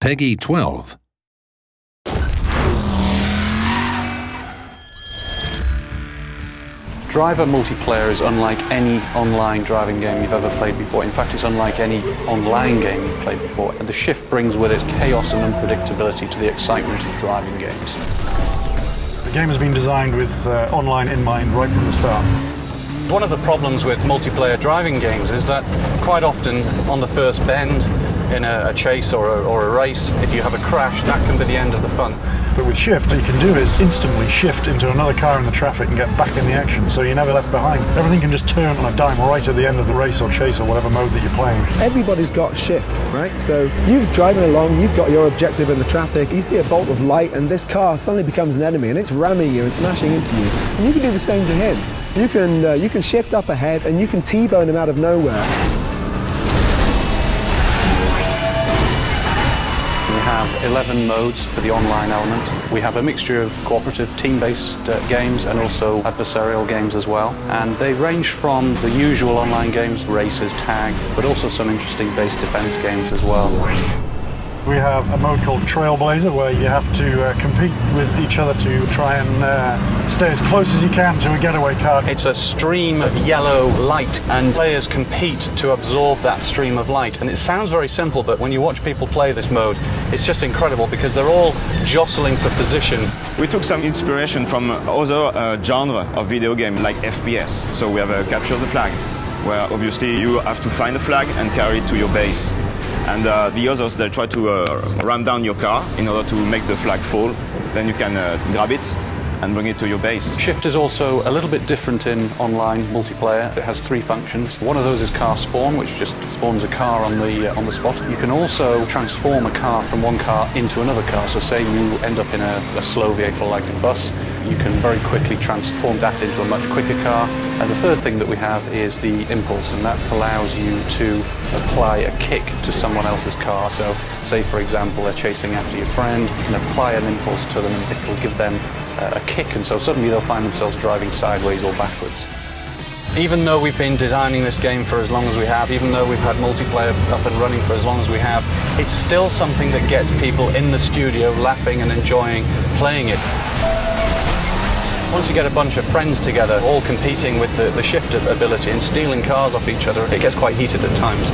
Peggy 12. Driver multiplayer is unlike any online driving game you've ever played before. In fact, it's unlike any online game you've played before. And the Shift brings with it chaos and unpredictability to the excitement of driving games. The game has been designed with online in mind right from the start. One of the problems with multiplayer driving games is that quite often on the first bend in a chase or a race, if you have a crash, that can be the end of the fun. But with Shift, what you can do is instantly shift into another car in the traffic and get back in the action, so you're never left behind. Everything can just turn on a dime right at the end of the race or chase or whatever mode that you're playing. Everybody's got Shift, right? So you're driving along, you've got your objective in the traffic, you see a bolt of light and this car suddenly becomes an enemy and it's ramming you and smashing into you. And you can do the same to him. You can shift up ahead and you can T-bone him out of nowhere. We have 11 modes for the online element. We have a mixture of cooperative, team-based games and also adversarial games as well. And they range from the usual online games, races, tag, but also some interesting base defense games as well. We have a mode called Trailblazer where you have to compete with each other to try and stay as close as you can to a getaway car. It's a stream of yellow light and players compete to absorb that stream of light. And it sounds very simple, but when you watch people play this mode, it's just incredible because they're all jostling for position. We took some inspiration from other genre of video game like FPS. So we have a Capture the Flag, where obviously you have to find a flag and carry it to your base. And the others, they try to ram down your car in order to make the flag fall. Then you can grab it and bring it to your base. Shift is also a little bit different in online multiplayer. It has 3 functions. One of those is car spawn, which just spawns a car on the spot. You can also transform a car from one car into another car. So say you end up in a slow vehicle like a bus, you can very quickly transform that into a much quicker car. And the third thing that we have is the impulse, and that allows you to apply a kick to someone else's car. So say for example they're chasing after your friend, you can apply an impulse to them and it will give them a kick, and so suddenly they'll find themselves driving sideways or backwards. Even though we've been designing this game for as long as we have, even though we've had multiplayer up and running for as long as we have, it's still something that gets people in the studio laughing and enjoying playing it. Once you get a bunch of friends together, all competing with the Shift ability and stealing cars off each other, it gets quite heated at times.